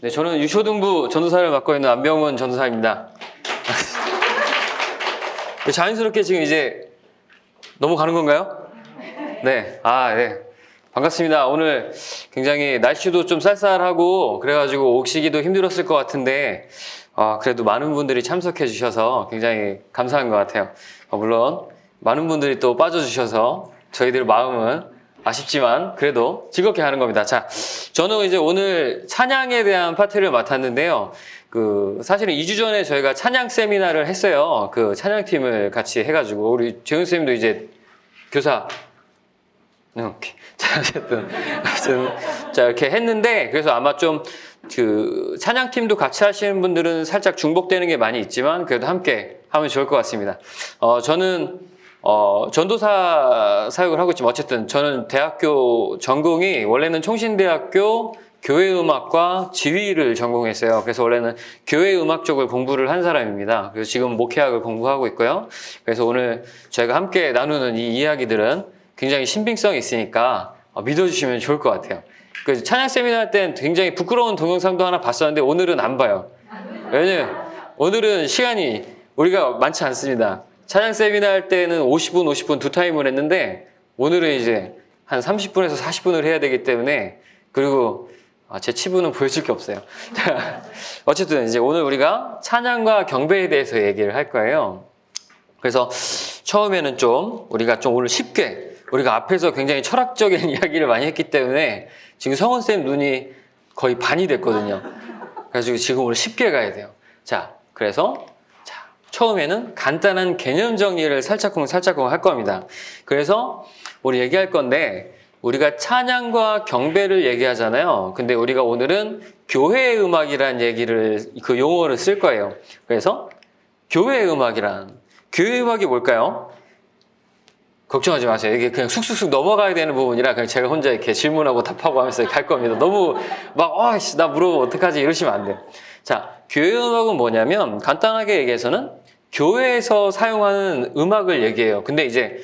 네, 저는 유초등부 전도사를 맡고 있는 안병훈 전도사입니다. 네, 자연스럽게 지금 이제 넘어가는 건가요? 네, 네. 반갑습니다. 오늘 굉장히 날씨도 좀 쌀쌀하고 그래가지고 오시기도 힘들었을 것 같은데 그래도 많은 분들이 참석해 주셔서 굉장히 감사한 것 같아요. 물론 많은 분들이 또 빠져주셔서 저희들 마음은 아쉽지만 그래도 즐겁게 하는 겁니다. 자, 저는 이제 오늘 찬양에 대한 파트를 맡았는데요. 사실은 2주 전에 저희가 찬양 세미나를 했어요. 그 찬양팀을 같이 해가지고 우리 재훈 쌤도 이제 교사 자, 어쨌든 자 이렇게 했는데, 그래서 아마 좀 찬양팀도 같이 하시는 분들은 살짝 중복되는 게 많이 있지만 그래도 함께 하면 좋을 것 같습니다. 저는 전도사 사역을 하고 있지만 어쨌든 저는 대학교 전공이 원래는 총신대학교 교회음악과 지휘를 전공했어요. 그래서 원래는 교회음악 쪽을 공부를 한 사람입니다. 그래서 지금 목회학을 공부하고 있고요. 그래서 오늘 저희가 함께 나누는 이 이야기들은 굉장히 신빙성이 있으니까 믿어주시면 좋을 것 같아요. 그 찬양 세미나 할 땐 굉장히 부끄러운 동영상도 하나 봤었는데 오늘은 안 봐요. 왜냐면 오늘은 시간이 우리가 많지 않습니다. 찬양 세미나 할 때는 50분 두 타임을 했는데 오늘은 이제 한 30분에서 40분을 해야 되기 때문에, 그리고 제 치부는 보여줄 게 없어요. 어쨌든 이제 오늘 우리가 찬양과 경배에 대해서 얘기를 할 거예요. 그래서 처음에는 우리가 오늘 쉽게, 우리가 앞에서 굉장히 철학적인 이야기를 많이 했기 때문에 지금 성원쌤 눈이 거의 반이 됐거든요. 그래서 지금 오늘 쉽게 가야 돼요. 그래서 처음에는 간단한 개념 정리를 살짝쿵 할 겁니다. 그래서 우리 얘기할 건데, 우리가 찬양과 경배를 얘기하잖아요. 근데 우리가 오늘은 교회 음악이라는 그 용어를 쓸 거예요. 그래서 교회 음악이 뭘까요? 걱정하지 마세요. 이게 그냥 쑥쑥쑥 넘어가야 되는 부분이라 그냥 제가 혼자 이렇게 질문하고 답하고 하면서 갈 겁니다. 너무 나 물어보면 어떡하지 이러시면 안 돼요. 교회 음악은 뭐냐면 간단하게 얘기해서는 교회에서 사용하는 음악을 얘기해요. 근데 이제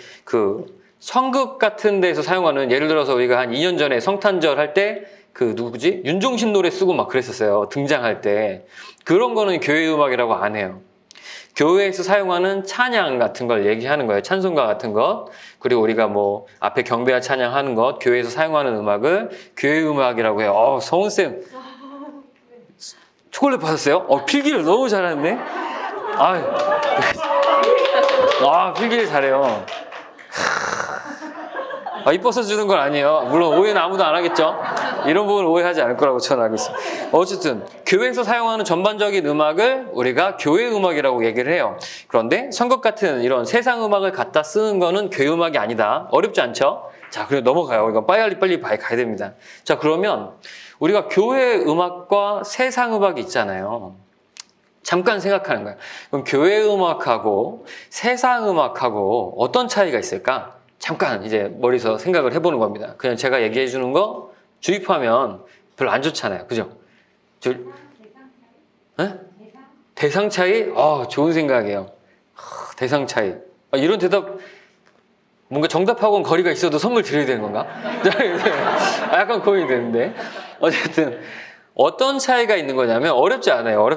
성극 같은 데서 사용하는, 예를 들어서 우리가 한 2년 전에 성탄절 할 때 누구지? 윤종신 노래 쓰고 막 그랬었어요. 등장할 때. 그런 거는 교회 음악이라고 안 해요. 교회에서 사용하는 찬양 같은 걸 얘기하는 거예요. 찬송가 같은 것. 그리고 우리가 앞에 경배와 찬양하는 것, 교회에서 사용하는 음악을 교회 음악이라고 해요. 성훈쌤 초콜릿 받았어요? 필기를 너무 잘하네. 필기를 잘해요. 이뻐서 주는 건 아니에요. 물론 오해는 아무도 안 하겠죠. 이런 부분 오해하지 않을 거라고 저는 알고 있어요. 어쨌든 교회에서 사용하는 전반적인 음악을 우리가 교회 음악이라고 얘기를 해요. 그런데 선곡 같은 이런 세상 음악을 갖다 쓰는 거는 교회 음악이 아니다. 어렵지 않죠? 그리고 넘어가요. 이거 빨리 가야 됩니다. 그러면 우리가 교회 음악과 세상 음악이 있잖아요. 잠깐 생각하는 거예요. 그럼 교회 음악하고 세상 음악하고 어떤 차이가 있을까? 잠깐 이제 머리에서 생각을 해보는 겁니다. 그냥 제가 얘기해 주는 거 주입하면 별로 안 좋잖아요. 그죠? 대상 차이? 좋은 생각이에요. 대상 차이. 이런 대답, 뭔가 정답하고는 거리가 있어도 선물 드려야 되는 건가? 약간 고민이 되는데. 어쨌든 어떤 차이가 있는 거냐면, 어렵지 않아요.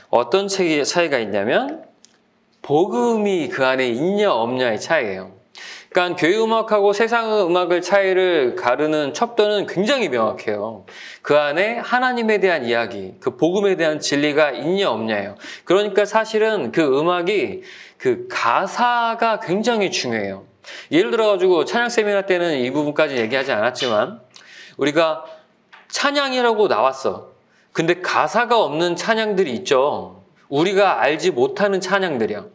어떤 차이가 있냐면 복음이 그 안에 있냐 없냐의 차이예요. 그러니까 교회 음악하고 세상 음악의 차이를 가르는 척도는 굉장히 명확해요. 그 안에 하나님에 대한 이야기, 복음에 대한 진리가 있냐 없냐예요. 그러니까 사실은 음악이 가사가 굉장히 중요해요. 예를 들어가지고 찬양 세미나 때는 이 부분까지 얘기하지 않았지만, 우리가 찬양이라고 나왔어. 근데 가사가 없는 찬양들이 있죠. 우리가 알지 못하는 찬양들이야.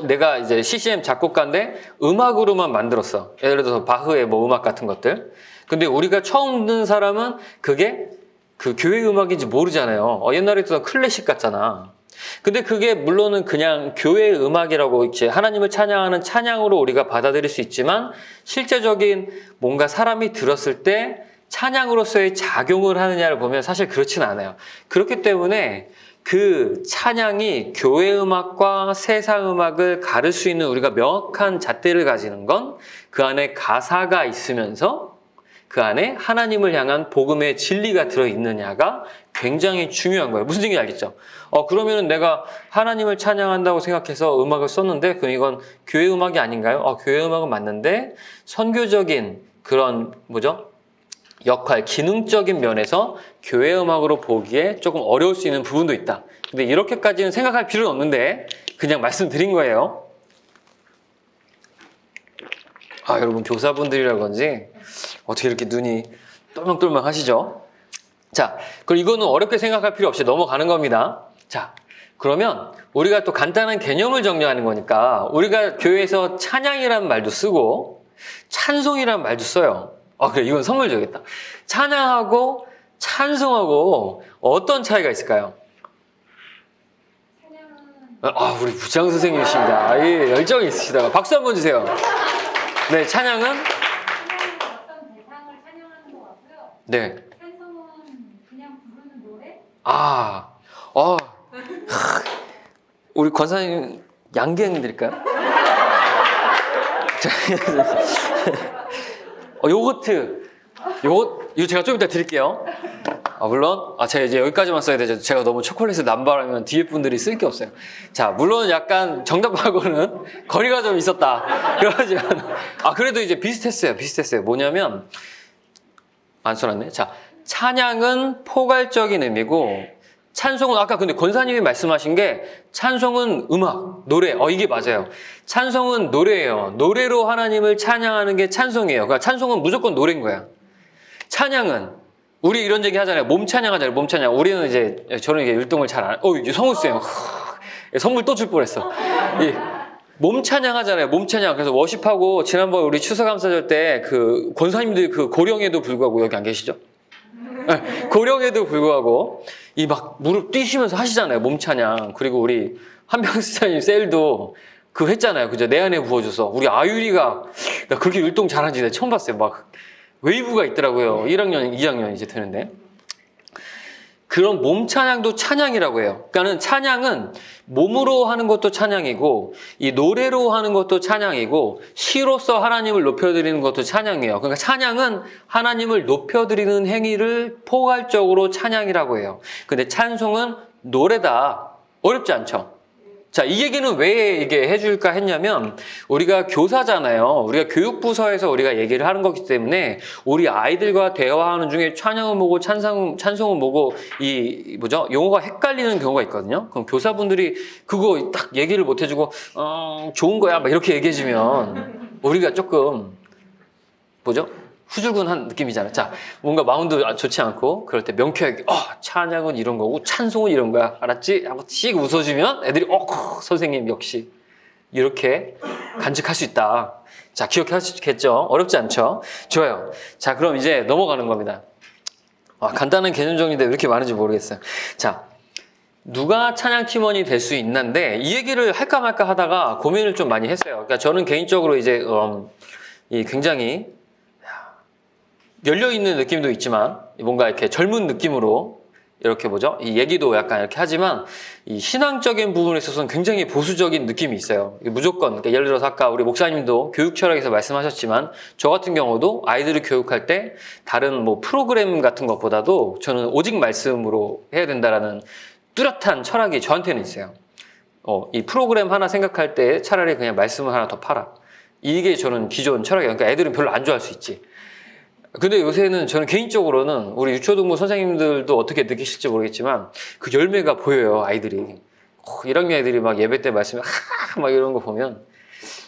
내가 이제 CCM 작곡가인데 음악으로만 만들었어. 예를 들어서 바흐의 음악 같은 것들. 근데 우리가 처음 듣는 사람은 그게 교회 음악인지 모르잖아요. 옛날에 듣던 클래식 같잖아. 근데 그게 물론은 그냥 교회 음악이라고 이제 하나님을 찬양하는 찬양으로 우리가 받아들일 수 있지만, 실제적인 뭔가 사람이 들었을 때 찬양으로서의 작용을 하느냐를 보면 사실 그렇지는 않아요. 그렇기 때문에 찬양이 교회 음악과 세상 음악을 가를 수 있는 우리가 명확한 잣대를 가지는 건 그 안에 가사가 있으면서 그 안에 하나님을 향한 복음의 진리가 들어있느냐가 굉장히 중요한 거예요. 무슨 얘기인지 알겠죠? 그러면은 내가 하나님을 찬양한다고 생각해서 음악을 썼는데 그럼 이건 교회 음악이 아닌가요? 교회 음악은 맞는데 선교적인 그런 역할, 기능적인 면에서 교회 음악으로 보기에 조금 어려울 수 있는 부분도 있다. 근데 이렇게까지는 생각할 필요는 없는데 그냥 말씀드린 거예요. 여러분 교사분들이라 그런지 어떻게 이렇게 눈이 똘망똘망 하시죠? 자, 그럼 이거는 어렵게 생각할 필요 없이 넘어가는 겁니다. 자, 그러면 우리가 또 간단한 개념을 정리하는 거니까 우리가 교회에서 찬양이라는 말도 쓰고 찬송이라는 말도 써요. 그래, 이건 선물 줘야겠다. 찬양하고 찬송하고 어떤 차이가 있을까요? 우리 부장 선생님이십니다. 예, 열정이 있으시다가 박수 한번 주세요. 네, 찬양은 어떤 대상을 찬양하는 것 같고요. 네. 찬송은 그냥 부르는 노래? 우리 권사님 양갱 드릴까요? 요거트. 이거 제가 좀 이따 드릴게요. 물론, 제가 이제 여기까지만 써야 되죠. 제가 너무 초콜릿을 남발하면 뒤에 분들이 쓸 게 없어요. 자, 물론 약간 정답하고는 거리가 좀 있었다. 그러지만, 그래도 이제 비슷했어요. 뭐냐면, 안 써놨네. 자, 찬양은 포괄적인 의미고, 찬송은 아까 근데 권사님이 말씀하신 게 찬송은 음악, 노래. 이게 맞아요. 찬송은 노래예요. 노래로 하나님을 찬양하는 게 찬송이에요. 그러니까 찬송은 무조건 노래인 거야. 찬양은 우리 이런 얘기 하잖아요. 몸 찬양 하잖아요. 몸 찬양. 우리는 이제 저는 이게 율동을 잘 안. 성우쌤 선물 또 줄 뻔했어. 몸 찬양 하잖아요. 몸 찬양. 그래서 워십하고 지난번 우리 추수감사절 때 그 권사님들 그 고령에도 불구하고 여기 안 계시죠? 네, 고령에도 불구하고 이 막 무릎 뛰시면서 하시잖아요. 몸 찬양. 그리고 우리 한병수사님 셀도 그거 했잖아요. 그죠? 내 안에 부어줘서 우리 아유리가 나 그렇게 율동 잘하는지 내가 처음 봤어요. 막 웨이브가 있더라고요. 1학년, 2학년 이제 되는데. 그런 몸 찬양도 찬양이라고 해요. 그러니까는 찬양은 몸으로 하는 것도 찬양이고, 이 노래로 하는 것도 찬양이고, 시로서 하나님을 높여드리는 것도 찬양이에요. 그러니까 찬양은 하나님을 높여드리는 행위를 포괄적으로 찬양이라고 해요. 근데 찬송은 노래다. 어렵지 않죠? 자, 이 얘기는 왜 이게 해줄까 했냐면, 우리가 교사잖아요. 우리가 교육부서에서 우리가 얘기를 하는 거기 때문에, 우리 아이들과 대화하는 중에 찬양은 뭐고, 찬송은 뭐고, 용어가 헷갈리는 경우가 있거든요. 그럼 교사분들이 그거 딱 얘기를 못 해주고, 좋은 거야. 막 이렇게 얘기해주면, 우리가 조금, 후줄근한 느낌이잖아요. 자, 뭔가 마음도 좋지 않고 그럴 때 명쾌하게 찬양은 이런 거고 찬송은 이런 거야. 알았지? 하고 씩 웃어주면 애들이 선생님 역시 이렇게 간직할 수 있다. 자, 기억할 수 있겠죠? 어렵지 않죠? 좋아요. 자, 그럼 이제 넘어가는 겁니다. 간단한 개념 정리인데 왜 이렇게 많은지 모르겠어요. 자, 누가 찬양 팀원이 될 수 있는데 이 얘기를 할까 말까 하다가 고민을 좀 많이 했어요. 그러니까 저는 개인적으로 이제 굉장히 열려있는 느낌도 있지만 뭔가 이렇게 젊은 느낌으로 이렇게 이 얘기도 약간 이렇게 하지만 이 신앙적인 부분에 있어서는 굉장히 보수적인 느낌이 있어요. 무조건 그러니까 예를 들어서 아까 우리 목사님도 교육 철학에서 말씀하셨지만 저 같은 경우도 아이들을 교육할 때 다른 프로그램 같은 것보다도 저는 오직 말씀으로 해야 된다라는 뚜렷한 철학이 저한테는 있어요. 이 프로그램 하나 생각할 때 차라리 그냥 말씀을 하나 더 팔아. 이게 저는 기존 철학이에요. 그러니까 애들은 별로 안 좋아할 수 있지. 근데 요새는 저는 개인적으로는 우리 유초등부 선생님들도 어떻게 느끼실지 모르겠지만 그 열매가 보여요. 아이들이 1학년 애들이 막 예배 때 말씀에 막 이런 거 보면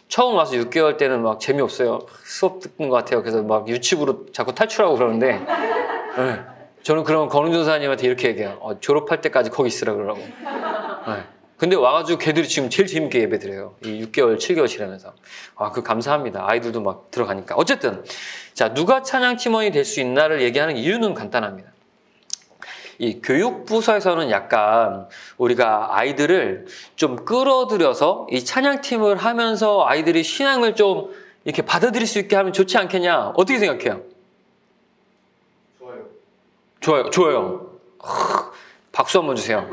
처음 와서 6개월 때는 막 재미없어요. 수업 듣는 것 같아요. 그래서 막 유치부로 자꾸 탈출하고 그러는데 네. 저는 그러면 권은조사님한테 이렇게 얘기해요. 졸업할 때까지 거기 있으라 그러라고. 네. 근데 와가지고 걔들이 지금 제일 재밌게 예배 드려요. 이 6개월, 7개월 지나면서. 그 감사합니다. 아이들도 막 들어가니까. 어쨌든, 자, 누가 찬양 팀원이 될 수 있나를 얘기하는 이유는 간단합니다. 이 교육부서에서는 약간 우리가 아이들을 좀 끌어들여서 이 찬양팀을 하면서 아이들이 신앙을 좀 이렇게 받아들일 수 있게 하면 좋지 않겠냐? 어떻게 생각해요? 좋아요. 박수 한번 주세요.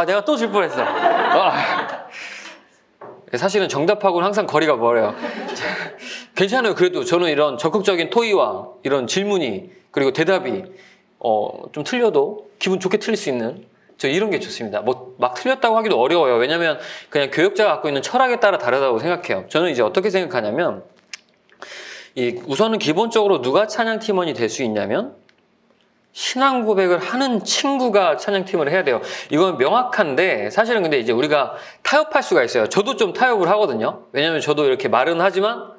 내가 또 줄 뻔했어. 사실은 정답하고는 항상 거리가 멀어요. 괜찮아요. 그래도 저는 이런 적극적인 토의와 이런 질문이 그리고 대답이 좀 틀려도 기분 좋게 틀릴 수 있는 저 이런 게 좋습니다. 뭐 막 틀렸다고 하기도 어려워요. 왜냐면 그냥 교역자가 갖고 있는 철학에 따라 다르다고 생각해요. 저는 이제 어떻게 생각하냐면 우선은 기본적으로 누가 찬양팀원이 될 수 있냐면 신앙 고백을 하는 친구가 찬양팀을 해야 돼요. 이건 명확한데 사실은 근데 이제 우리가 타협할 수가 있어요. 저도 좀 타협을 하거든요. 왜냐면 저도 이렇게 말은 하지만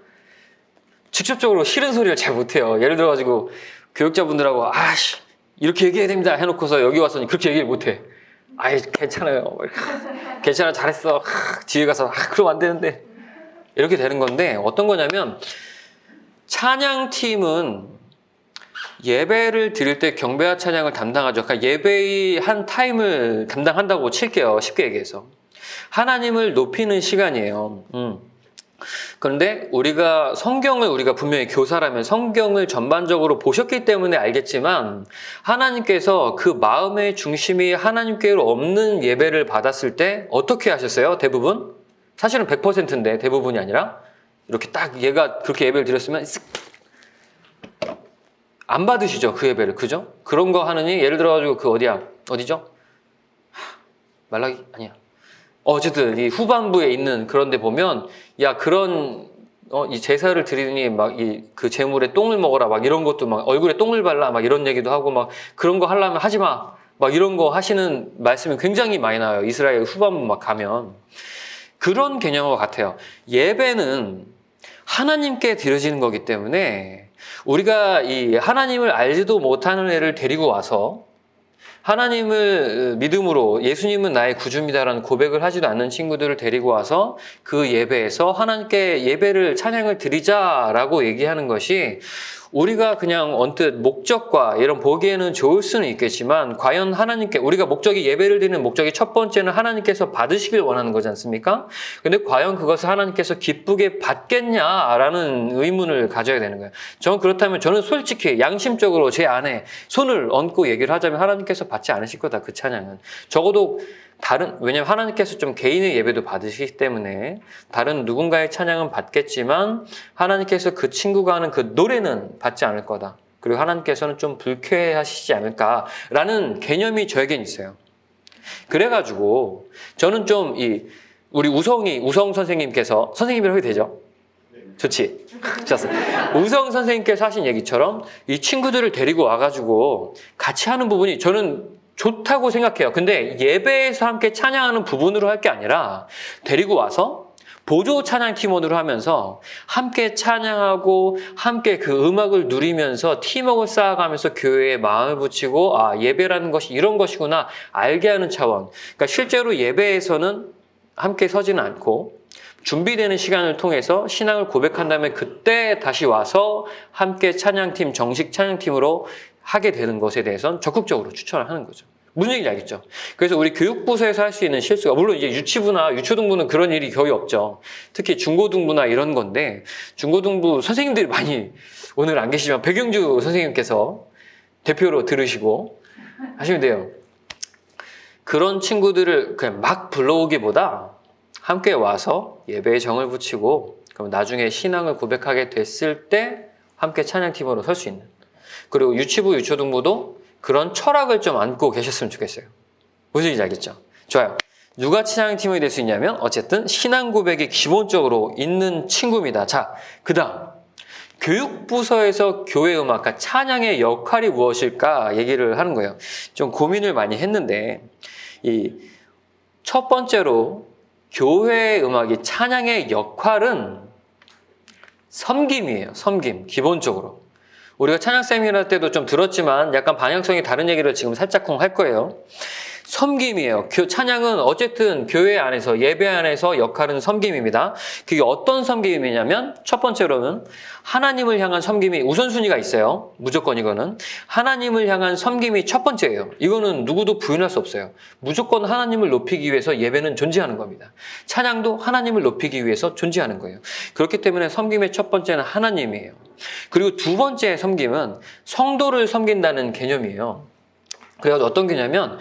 직접적으로 싫은 소리를 잘 못해요. 예를 들어가지고 교육자분들하고 아씨 이렇게 얘기해야 됩니다 해놓고서 여기 와서 그렇게 얘기를 못해. 아이 괜찮아요. 괜찮아 잘했어. 뒤에 가서 그럼 안 되는데 이렇게 되는 건데 어떤 거냐면 찬양팀은 예배를 드릴 때 경배와 찬양을 담당하죠. 그러니까 예배의 한 타임을 담당한다고 칠게요. 쉽게 얘기해서. 하나님을 높이는 시간이에요. 그런데 성경을 분명히 교사라면 성경을 전반적으로 보셨기 때문에 알겠지만 하나님께서 그 마음의 중심이 하나님께로 없는 예배를 받았을 때 어떻게 하셨어요? 대부분? 사실은 100%인데 대부분이 아니라 이렇게 딱 얘가 그렇게 예배를 드렸으면 안 받으시죠, 그 예배를. 그죠? 그런 거 하느니, 예를 들어가지고 어디죠? 말라기? 아니야. 어쨌든, 이 후반부에 있는 그런 데 보면, 이 제사를 드리니 그 제물에 똥을 먹어라, 막 이런 것도 막 얼굴에 똥을 발라, 막 이런 얘기도 하고, 막 그런 거 하려면 하지 마. 막 이런 거 하시는 말씀이 굉장히 많이 나와요. 이스라엘 후반부 막 가면. 그런 개념과 같아요. 예배는 하나님께 드려지는 거기 때문에, 우리가 이 하나님을 알지도 못하는 애를 데리고 와서 하나님을 믿음으로 예수님은 나의 구주입니다라는 고백을 하지도 않는 친구들을 데리고 와서 그 예배에서 하나님께 예배를 찬양을 드리자라고 얘기하는 것이 우리가 그냥 언뜻 목적과 이런 보기에는 좋을 수는 있겠지만 과연 하나님께 우리가 예배를 드리는 목적이 첫 번째는 하나님께서 받으시길 원하는 거지 않습니까? 근데 과연 그것을 하나님께서 기쁘게 받겠냐라는 의문을 가져야 되는 거예요. 그렇다면 저는 솔직히 양심적으로 제 안에 손을 얹고 얘기를 하자면 하나님께서 받지 않으실 거다, 그 찬양은. 적어도 왜냐면 하나님께서 좀 개인의 예배도 받으시기 때문에 다른 누군가의 찬양은 받겠지만 하나님께서 그 친구가 하는 그 노래는 받지 않을 거다. 그리고 하나님께서는 좀 불쾌하시지 않을까라는 개념이 저에겐 있어요. 그래가지고 저는 좀 우리 우성 선생님께서 선생님이라고 해도 되죠? 좋지? 좋았어. 우성 선생님께서 하신 얘기처럼 이 친구들을 데리고 와가지고 같이 하는 부분이 저는 좋다고 생각해요. 근데 예배에서 함께 찬양하는 부분으로 할 게 아니라 데리고 와서 보조 찬양 팀원으로 하면서 함께 찬양하고 함께 그 음악을 누리면서 팀워크를 쌓아가면서 교회에 마음을 붙이고 예배라는 것이 이런 것이구나 알게 하는 차원. 그러니까 실제로 예배에서는 함께 서지는 않고 준비되는 시간을 통해서 신앙을 고백한 다음에 그때 다시 와서 함께 찬양팀, 정식 찬양팀으로 하게 되는 것에 대해서는 적극적으로 추천을 하는 거죠. 무슨 얘기인지 알겠죠? 그래서 우리 교육부서에서 할 수 있는 실수가, 물론 이제 유치부나 유초등부는 그런 일이 거의 없죠. 특히 중고등부나 이런 건데, 중고등부 선생님들이 많이 오늘 안 계시지만 백영주 선생님께서 대표로 들으시고 하시면 돼요. 그런 친구들을 그냥 막 불러오기보다 함께 와서 예배에 정을 붙이고, 그럼 나중에 신앙을 고백하게 됐을 때 함께 찬양팀으로 설 수 있는. 그리고 유치부, 유초등부도 그런 철학을 좀 안고 계셨으면 좋겠어요. 무슨 얘기인지 알겠죠? 좋아요. 누가 찬양팀이 될 수 있냐면 어쨌든 신앙 고백이 기본적으로 있는 친구입니다. 자, 그 다음 교육부서에서 교회 음악가 찬양의 역할이 무엇일까 얘기를 하는 거예요. 좀 고민을 많이 했는데 첫 번째로 교회 음악이 찬양의 역할은 섬김이에요. 섬김, 기본적으로. 우리가 찬양 세미나 때도 좀 들었지만 약간 방향성이 다른 얘기를 지금 살짝쿵 할 거예요. 섬김이에요. 찬양은 어쨌든 교회 안에서, 예배 안에서 역할은 섬김입니다. 그게 어떤 섬김이냐면 첫 번째로는 하나님을 향한 섬김이 우선순위가 있어요. 무조건 이거는. 하나님을 향한 섬김이 첫 번째예요. 이거는 누구도 부인할 수 없어요. 무조건 하나님을 높이기 위해서 예배는 존재하는 겁니다. 찬양도 하나님을 높이기 위해서 존재하는 거예요. 그렇기 때문에 섬김의 첫 번째는 하나님이에요. 그리고 두 번째 섬김은 성도를 섬긴다는 개념이에요. 그래서 어떤 게냐면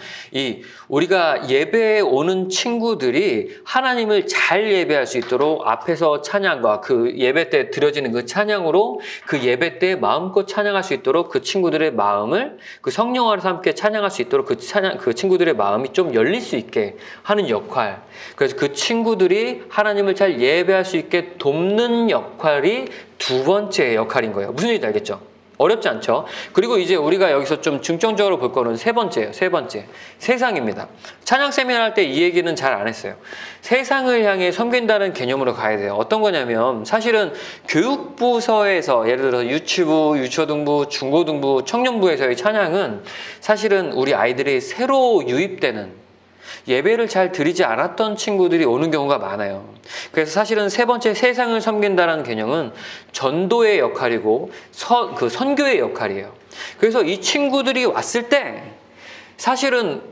우리가 예배에 오는 친구들이 하나님을 잘 예배할 수 있도록 앞에서 찬양과 그 예배 때 드려지는 그 찬양으로 그 예배 때 마음껏 찬양할 수 있도록 그 친구들의 마음을 그 성령 안에서 함께 찬양할 수 있도록 그 친구들의 마음이 좀 열릴 수 있게 하는 역할. 그래서 그 친구들이 하나님을 잘 예배할 수 있게 돕는 역할이 두 번째 역할인 거예요. 무슨 얘기인지 알겠죠? 어렵지 않죠? 그리고 이제 우리가 여기서 좀 중점적으로 볼 거는 세 번째예요. 세 번째. 세상입니다. 찬양 세미나 할 때 이 얘기는 잘 안 했어요. 세상을 향해 섬긴다는 개념으로 가야 돼요. 어떤 거냐면 사실은 교육부서에서 예를 들어서 유치부, 유초등부, 중고등부, 청년부에서의 찬양은 사실은 우리 아이들이 새로 유입되는 예배를 잘 드리지 않았던 친구들이 오는 경우가 많아요. 그래서 사실은 세 번째 세상을 섬긴다는 개념은 전도의 역할이고 그 선교의 역할이에요. 그래서 이 친구들이 왔을 때 사실은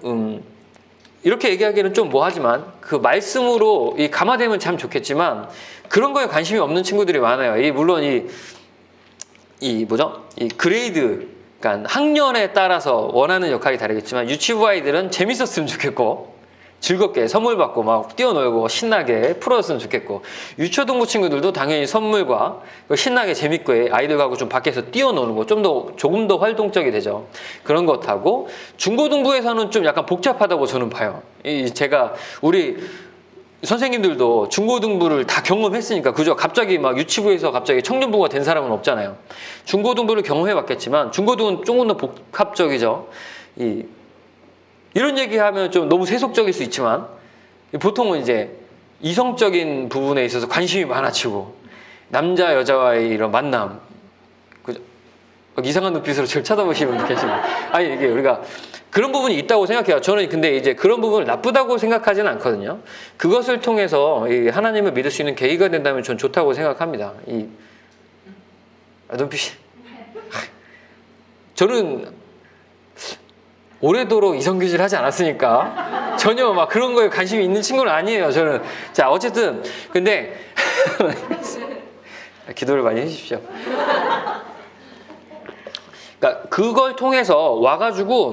이렇게 얘기하기는 좀 뭐하지만 그 말씀으로 감화되면 참 좋겠지만 그런 거에 관심이 없는 친구들이 많아요. 물론 이 그레이드, 그러니까 학년에 따라서 원하는 역할이 다르겠지만 유치부 아이들은 재밌었으면 좋겠고 즐겁게 선물 받고 막 뛰어놀고 신나게 풀어졌으면 좋겠고 유초등부 친구들도 당연히 선물과 신나게 재밌게 아이들하고 좀 밖에서 뛰어노는 거 조금 더 활동적이 되죠. 그런 것하고 중고등부에서는 좀 약간 복잡하다고 저는 봐요. 제가 우리 선생님들도 중고등부를 다 경험했으니까 그죠? 갑자기 막 유치부에서 갑자기 청년부가 된 사람은 없잖아요. 중고등부를 경험해 봤겠지만 중고등은 조금 더 복합적이죠. 이런 얘기하면 좀 너무 세속적일 수 있지만 보통은 이제 이성적인 부분에 있어서 관심이 많아지고 남자 여자와의 이런 만남, 그죠? 이상한 눈빛으로 저를 쳐다보시는 분 계시고 아니 이게 우리가 그런 부분이 있다고 생각해요. 저는 근데 이제 그런 부분을 나쁘다고 생각하지는 않거든요. 그것을 통해서 하나님을 믿을 수 있는 계기가 된다면 전 좋다고 생각합니다. 눈빛이 저는 오래도록 이성교제를 하지 않았으니까 전혀 막 그런 거에 관심이 있는 친구는 아니에요. 저는. 자, 어쨌든 근데 기도를 많이 해주십시오. 그러니까 그걸 통해서 와가지고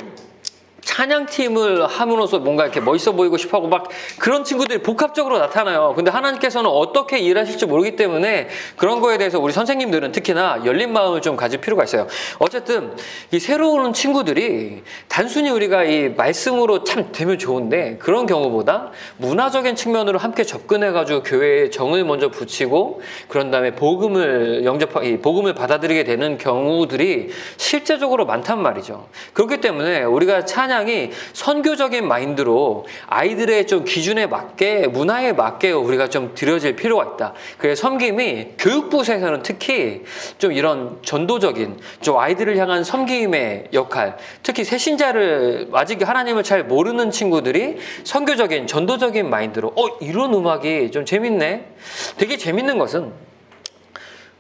찬양팀을 함으로써 뭔가 이렇게 멋있어 보이고 싶어하고 막 그런 친구들이 복합적으로 나타나요. 근데 하나님께서는 어떻게 일하실지 모르기 때문에 그런 거에 대해서 우리 선생님들은 특히나 열린 마음을 좀 가질 필요가 있어요. 어쨌든 이 새로 오는 친구들이 단순히 우리가 이 말씀으로 참 되면 좋은데 그런 경우보다 문화적인 측면으로 함께 접근해가지고 교회에 정을 먼저 붙이고 그런 다음에 복음을 복음을 받아들이게 되는 경우들이 실제적으로 많단 말이죠. 그렇기 때문에 우리가 찬양이 선교적인 마인드로 아이들의 좀 기준에 맞게 문화에 맞게 우리가 좀 드려질 필요가 있다. 그래서 섬김이 교육부에서는 특히 좀 이런 전도적인 좀 아이들을 향한 섬김의 역할, 특히 새신자를 아직 하나님을 잘 모르는 친구들이 선교적인 전도적인 마인드로 이런 음악이 좀 재밌네. 되게 재밌는 것은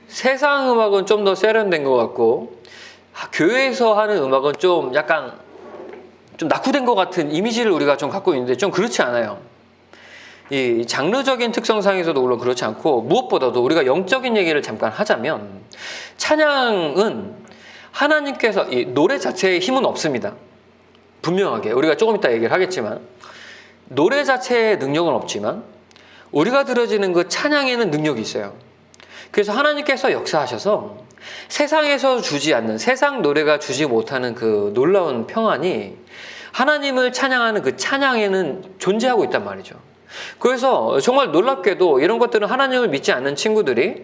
세상 음악은 좀 더 세련된 것 같고 교회에서 하는 음악은 좀 약간 좀 낙후된 것 같은 이미지를 우리가 좀 갖고 있는데 좀 그렇지 않아요. 이 장르적인 특성상에서도 물론 그렇지 않고 무엇보다도 우리가 영적인 얘기를 잠깐 하자면 찬양은 하나님께서 이 노래 자체에 힘은 없습니다. 분명하게 우리가 조금 이따 얘기를 하겠지만 노래 자체에 능력은 없지만 우리가 들어지는 그 찬양에는 능력이 있어요. 그래서 하나님께서 역사하셔서 세상에서 주지 않는 세상 노래가 주지 못하는 그 놀라운 평안이 하나님을 찬양하는 그 찬양에는 존재하고 있단 말이죠. 그래서 정말 놀랍게도 이런 것들은 하나님을 믿지 않는 친구들이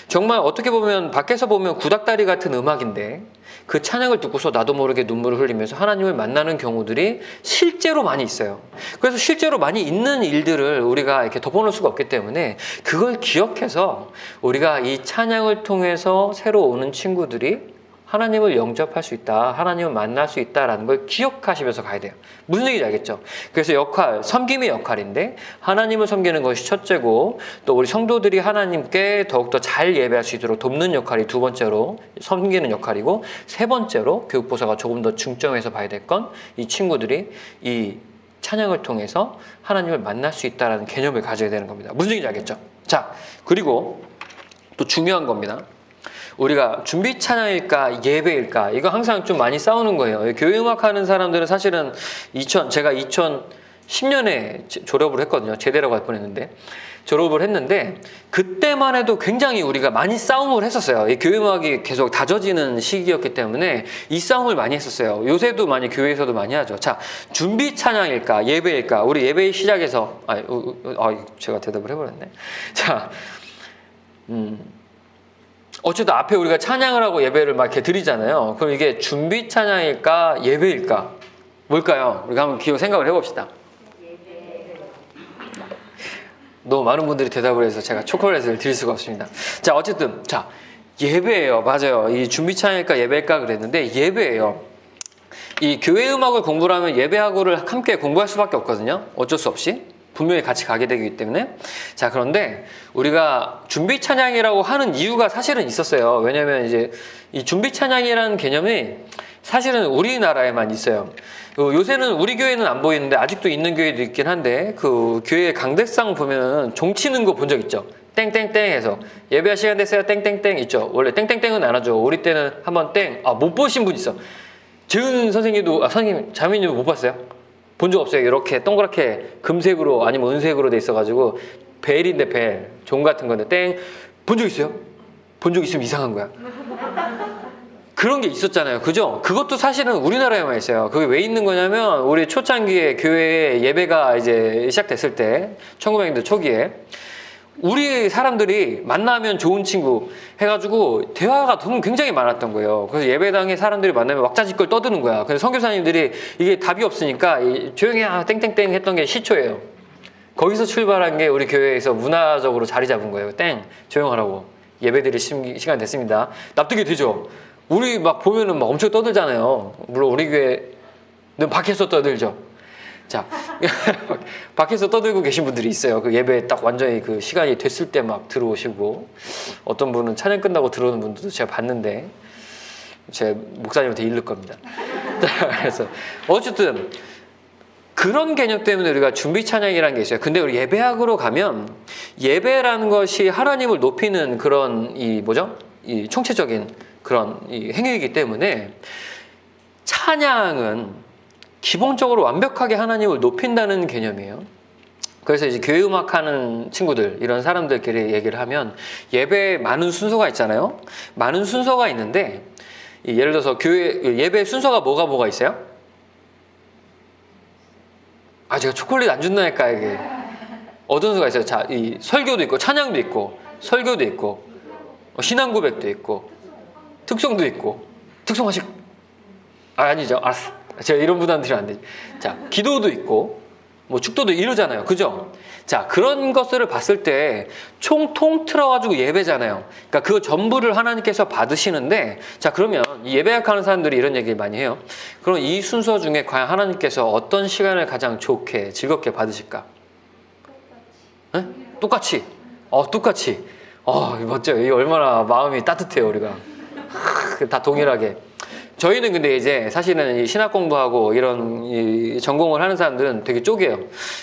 정말 어떻게 보면 밖에서 보면 구닥다리 같은 음악인데 그 찬양을 듣고서 나도 모르게 눈물을 흘리면서 하나님을 만나는 경우들이 실제로 많이 있어요. 그래서 실제로 많이 있는 일들을 우리가 이렇게 덮어놓을 수가 없기 때문에 그걸 기억해서 우리가 이 찬양을 통해서 새로 오는 친구들이 하나님을 영접할 수 있다, 하나님을 만날 수 있다라는 걸 기억하시면서 가야 돼요. 무슨 얘기인지 알겠죠? 그래서 섬김의 역할인데 하나님을 섬기는 것이 첫째고 또 우리 성도들이 하나님께 더욱더 잘 예배할 수 있도록 돕는 역할이 두 번째로 섬기는 역할이고 세 번째로 교육보사가 조금 더 중점해서 봐야 될 건 이 친구들이 이 찬양을 통해서 하나님을 만날 수 있다는 개념을 가져야 되는 겁니다. 무슨 얘기인지 알겠죠? 자, 그리고 또 중요한 겁니다. 우리가 준비 찬양일까 예배일까 이거 항상 좀 많이 싸우는 거예요. 교회 음악 하는 사람들은 사실은 제가 2010년에 졸업을 했거든요. 제대라고 할 뻔했는데 졸업을 했는데 그때만 해도 굉장히 우리가 많이 싸움을 했었어요. 이 교회 음악이 계속 다져지는 시기였기 때문에 이 싸움을 많이 했었어요. 요새도 많이 교회에서도 많이 하죠. 자, 준비 찬양일까 예배일까? 우리 예배 시작에서 제가 대답을 해버렸네. 자, 어쨌든 앞에 우리가 찬양을 하고 예배를 막 이렇게 드리잖아요. 그럼 이게 준비 찬양일까 예배일까? 뭘까요? 우리가 한번 생각을 해봅시다. 너무 많은 분들이 대답을 해서 제가 초콜릿을 드릴 수가 없습니다. 자, 어쨌든 자, 예배예요. 맞아요. 이 준비 찬양일까 예배일까 그랬는데 예배예요. 이 교회 음악을 공부를 하면 예배하고를 함께 공부할 수밖에 없거든요. 어쩔 수 없이 분명히 같이 가게 되기 때문에. 자, 그런데 우리가 준비 찬양이라고 하는 이유가 사실은 있었어요. 왜냐하면 이제 이 준비 찬양이라는 개념이 사실은 우리나라에만 있어요. 요새는 우리 교회는 안 보이는데 아직도 있는 교회도 있긴 한데 그 교회 강대상 보면은 종 치는 거 본 적 있죠? 땡땡땡 해서 예배 시간 됐어요 땡땡땡 있죠? 원래 땡땡땡은 안 하죠. 우리 때는 한번 못 보신 분 있어. 재은 선생님도 선생님 자매님도 못 봤어요? 본 적 없어요? 이렇게 동그랗게 금색으로 아니면 은색으로 돼 있어가지고 벨인데 벨 종 같은 건데 땡 본 적 있어요? 본 적 있으면 이상한 거야. 그런 게 있었잖아요. 그죠? 그것도 사실은 우리나라에만 있어요. 그게 왜 있는 거냐면 우리 초창기에 교회에 예배가 이제 시작됐을 때 1900년대 초기에 우리 사람들이 만나면 좋은 친구 해가지고 대화가 굉장히 많았던 거예요. 그래서 예배당에 사람들이 만나면 왁자지껄 떠드는 거야. 그래서 선교사님들이 이게 답이 없으니까 조용히 땡땡땡 했던 게 시초예요. 거기서 출발한 게 우리 교회에서 문화적으로 자리 잡은 거예요. 땡 조용하라고 예배 드릴 시간 됐습니다. 납득이 되죠? 우리 막 보면은 막 엄청 떠들잖아요. 물론 우리 교회는 밖에서 떠들죠. 자, 밖에서 떠들고 계신 분들이 있어요. 그 예배 딱 완전히 그 시간이 됐을 때 막 들어오시고 어떤 분은 찬양 끝나고 들어오는 분들도 제가 봤는데 제 목사님한테 잃을 겁니다. 그래서 어쨌든 그런 개념 때문에 우리가 준비 찬양이라는 게 있어요. 근데 우리 예배학으로 가면 예배라는 것이 하나님을 높이는 그런 이 총체적인 그런 이 행위이기 때문에 찬양은 기본적으로 완벽하게 하나님을 높인다는 개념이에요. 그래서 이제 교회 음악 하는 친구들, 이런 사람들끼리 얘기를 하면 예배에 많은 순서가 있잖아요. 많은 순서가 있는데 예를 들어서 예배 순서가 뭐가 있어요? 제가 초콜릿 안 준다니까 이게. 어떤 수가 있어요? 자, 이 설교도 있고 찬양도 있고 설교도 있고 신앙 고백도 있고 특송도 있고 특송하실 아니죠. 알았어. 제가 이런 부담 드리면 안 되지. 자, 기도도 있고 뭐 축도도 이러잖아요. 그죠? 자, 그런 것들을 봤을 때 총 통틀어가지고 예배잖아요. 그러니까 그 전부를 하나님께서 받으시는데, 자, 그러면 이 예배학하는 사람들이 이런 얘기 많이 해요. 그럼 이 순서 중에 과연 하나님께서 어떤 시간을 가장 좋게 즐겁게 받으실까? 네? 똑같이. 똑같이. 멋져요. 이게 얼마나 마음이 따뜻해요, 우리가. 다 동일하게. 저희는 근데 이제 사실은 이 신학 공부하고 이런 이 전공을 하는 사람들은 되게 쪼개요.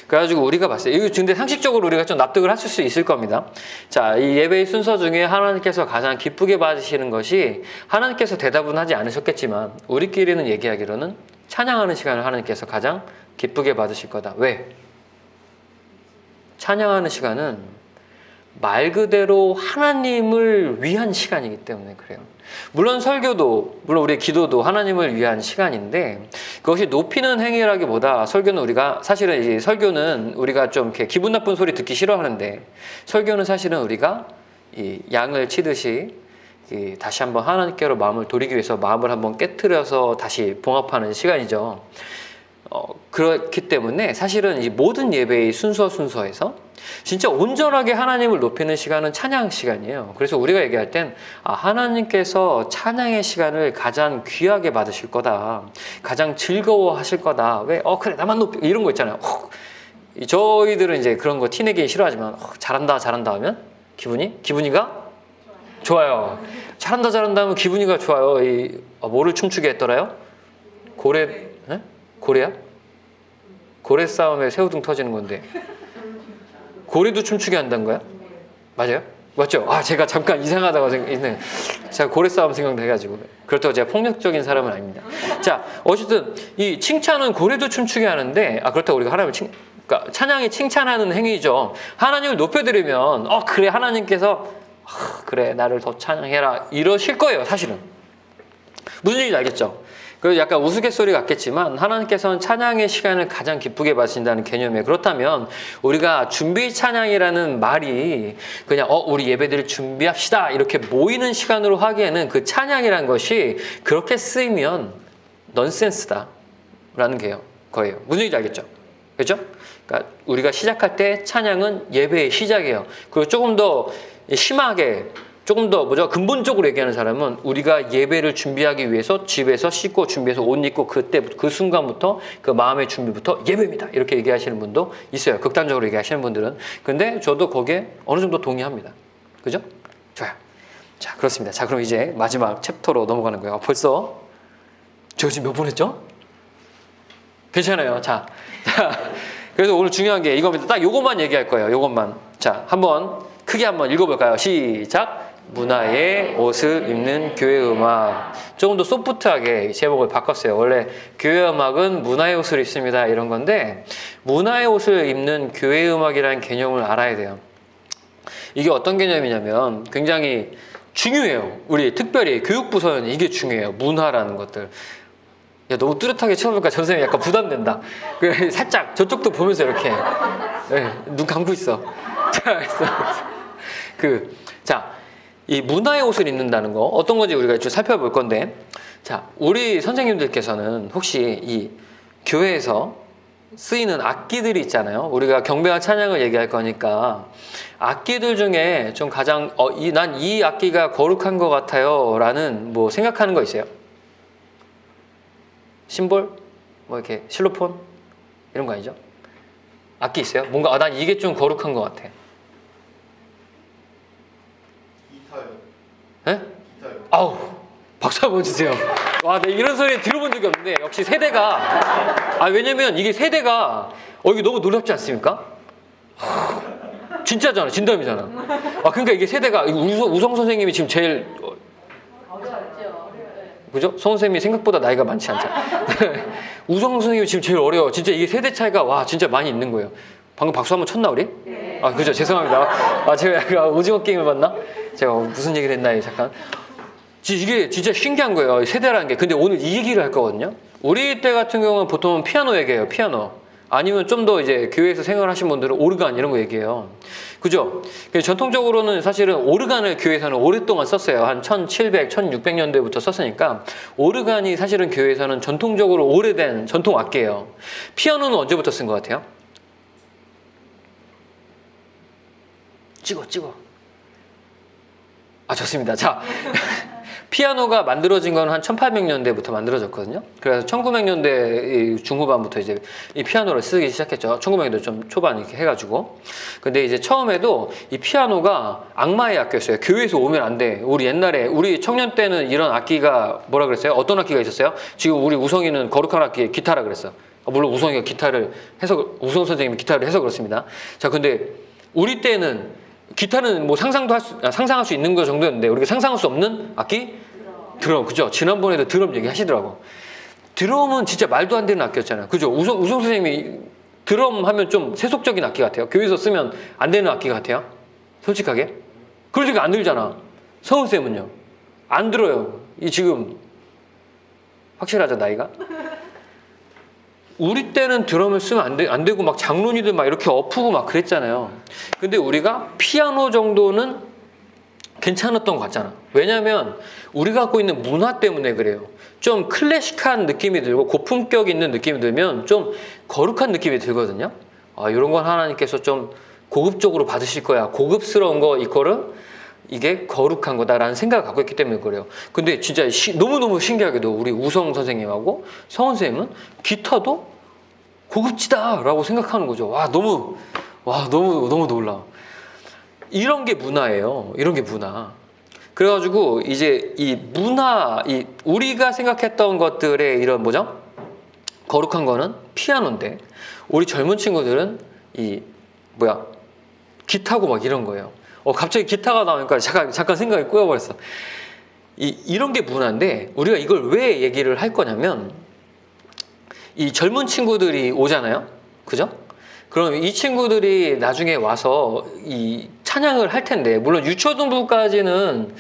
그래가지고 우리가 봤어요. 이거 근데 상식적으로 우리가 좀 납득을 하실 수 있을 겁니다. 자, 이 예배의 순서 중에 하나님께서 가장 기쁘게 받으시는 것이 하나님께서 대답은 하지 않으셨겠지만 우리끼리는 얘기하기로는 찬양하는 시간을 하나님께서 가장 기쁘게 받으실 거다. 왜? 찬양하는 시간은 말 그대로 하나님을 위한 시간이기 때문에 그래요. 물론 설교도, 물론 우리의 기도도 하나님을 위한 시간인데 그것이 높이는 행위라기보다 설교는 사실은 이 설교는 우리가 좀 이렇게 기분 나쁜 소리 듣기 싫어하는데 설교는 사실은 우리가 이 양을 치듯이 다시 한번 하나님께로 마음을 돌리기 위해서 마음을 한번 깨트려서 다시 봉합하는 시간이죠. 그렇기 때문에 사실은 이 모든 예배의 순서에서 진짜 온전하게 하나님을 높이는 시간은 찬양 시간이에요. 그래서 우리가 얘기할 땐 하나님께서 찬양의 시간을 가장 귀하게 받으실 거다. 가장 즐거워하실 거다. 왜? 그래 나만 높이 이런 거 있잖아요. 저희들은 이제 그런 거 티내기 싫어하지만 잘한다 하면 기분이가 좋아요. 잘한다 하면 기분이가 좋아요. 뭐를 춤추게 했더라요? 고래야? 고래 싸움에 새우등 터지는 건데 고래도 춤추게 한다는 거야? 맞아요? 맞죠? 아, 제가 잠깐 이상하다고 생각했네. 제가 고래 싸움 생각해가지고. 그렇다고 제가 폭력적인 사람은 아닙니다. 자, 어쨌든 이 칭찬은 고래도 춤추게 하는데, 아, 그렇다고 우리가 하나님을 그러니까 찬양이 칭찬하는 행위죠. 하나님을 높여드리면, 그래, 하나님께서, 그래, 나를 더 찬양해라. 이러실 거예요, 사실은. 무슨 얘기인지 알겠죠? 그래서 약간 우스갯소리 같겠지만 하나님께서는 찬양의 시간을 가장 기쁘게 받으신다는 개념이에요. 그렇다면 우리가 준비 찬양이라는 말이 그냥 우리 예배드릴 준비합시다 이렇게 모이는 시간으로 하기에는 그 찬양이라는 것이 그렇게 쓰이면 넌센스다 라는 거예요. 무슨 얘기인지 알겠죠? 그렇죠? 그러니까 우리가 시작할 때 찬양은 예배의 시작이에요. 그리고 조금 더 심하게 조금 더 근본적으로 얘기하는 사람은 우리가 예배를 준비하기 위해서 집에서 씻고 준비해서 옷 입고 그 순간부터 그 마음의 준비부터 예배입니다. 이렇게 얘기하시는 분도 있어요. 극단적으로 얘기하시는 분들은. 근데 저도 거기에 어느 정도 동의합니다. 그죠? 좋아요. 자, 그렇습니다. 자, 그럼 이제 마지막 챕터로 넘어가는 거예요. 벌써 저 지금 몇 분 했죠? 괜찮아요. 자, 그래서 오늘 중요한 게 이겁니다. 딱 요것만 얘기할 거예요. 요것만. 자, 크게 한번 읽어볼까요? 시작. 문화의 옷을 입는 교회 음악. 조금 더 소프트하게 제목을 바꿨어요. 원래 교회 음악은 문화의 옷을 입습니다 이런 건데 문화의 옷을 입는 교회 음악이라는 개념을 알아야 돼요. 이게 어떤 개념이냐면 굉장히 중요해요. 우리 특별히 교육부서는 이게 중요해요. 문화라는 것들. 야, 너무 뚜렷하게 쳐볼까? 전 선생님 약간 부담된다. 살짝 저쪽도 보면서 이렇게 눈 감고 있어. 자, 이 문화의 옷을 입는다는 거 어떤 건지 우리가 좀 살펴볼 건데, 자, 우리 선생님들께서는 혹시 이 교회에서 쓰이는 악기들이 있잖아요. 우리가 경배와 찬양을 얘기할 거니까 악기들 중에 좀 가장 난 이 악기가 거룩한 것 같아요 라는 뭐 생각하는 거 있어요? 심볼? 뭐 이렇게 실로폰? 이런 거 아니죠? 악기 있어요? 뭔가 난 이게 좀 거룩한 것 같아. 예? 아우, 박수 한번 주세요. 와, 네, 이런 소리 들어본 적이 없는데 역시 세대가 왜냐면 이게 세대가 이게 너무 놀랍지 않습니까? 진짜잖아, 진담이잖아. 그러니까 이게 세대가 우성 선생님이 지금 제일 그죠? 성 선생님이 생각보다 나이가 많지 않잖아. 우성 선생님이 지금 제일 어려워. 진짜 이게 세대 차이가 진짜 많이 있는 거예요. 방금 박수 한번 쳤나 우리? 네. 그죠? 죄송합니다. 제가 약간 오징어 게임을 봤나? 제가 무슨 얘기를 했나요? 잠깐. 이게 진짜 신기한 거예요. 세대라는 게. 근데 오늘 이 얘기를 할 거거든요. 우리 때 같은 경우는 보통 피아노 얘기해요. 피아노. 아니면 좀 더 이제 교회에서 생활하신 분들은 오르간 이런 거 얘기해요. 그죠? 전통적으로는 사실은 오르간을 교회에서는 오랫동안 썼어요. 한 1700, 1600년대부터 썼으니까 오르간이 사실은 교회에서는 전통적으로 오래된 전통 악기예요. 피아노는 언제부터 쓴 것 같아요? 찍어. 좋습니다. 자, 피아노가 만들어진 건 한 1800년대부터 만들어졌거든요. 그래서 1900년대 중후반부터 이제 이 피아노를 쓰기 시작했죠. 1900년대 좀 초반 이렇게 해가지고. 근데 이제 처음에도 이 피아노가 악마의 악기였어요. 교회에서 오면 안 돼. 우리 청년 때는 이런 악기가 뭐라 그랬어요? 어떤 악기가 있었어요? 지금 우리 우성이는 거룩한 악기 기타라 그랬어. 물론 우성이가 우성 선생님이 기타를 해서 그렇습니다. 자, 근데 우리 때는 기타는 뭐 상상할 수 있는 거 정도였는데 우리가 상상할 수 없는 악기? 드럼. 그죠? 지난번에도 드럼 얘기하시더라고. 드럼은 진짜 말도 안 되는 악기였잖아요. 그죠? 우성 선생님이 드럼 하면 좀 세속적인 악기 같아요. 교회에서 쓰면 안 되는 악기 같아요. 솔직하게. 그러니까 안 들잖아. 성훈쌤은요? 안 들어요. 지금 확실하죠, 나이가? 우리 때는 드럼을 쓰면 안 되고 막 장로니들 막 이렇게 엎고 막 그랬잖아요. 근데 우리가 피아노 정도는 괜찮았던 것 같잖아. 왜냐면 우리가 갖고 있는 문화 때문에 그래요. 좀 클래식한 느낌이 들고 고품격 있는 느낌이 들면 좀 거룩한 느낌이 들거든요. 이런 건 하나님께서 좀 고급적으로 받으실 거야. 고급스러운 거 이게 거룩한 거다라는 생각을 갖고 있기 때문에 그래요. 근데 진짜 너무너무 신기하게도 우리 우성 선생님하고 성원 선생님은 기타도 고급지다라고 생각하는 거죠. 너무 놀라. 이런 게 문화예요. 이런 게 문화. 그래가지고 이제 이 문화, 우리가 생각했던 것들의 이런 거룩한 거는 피아노인데 우리 젊은 친구들은 기타고 막 이런 거예요. 갑자기 기타가 나오니까 잠깐 생각이 꼬여버렸어. 이런 게 문화인데 우리가 이걸 왜 얘기를 할 거냐면 이 젊은 친구들이 오잖아요. 그죠? 그럼 이 친구들이 나중에 와서 이 찬양을 할 텐데, 물론 유초등부까지는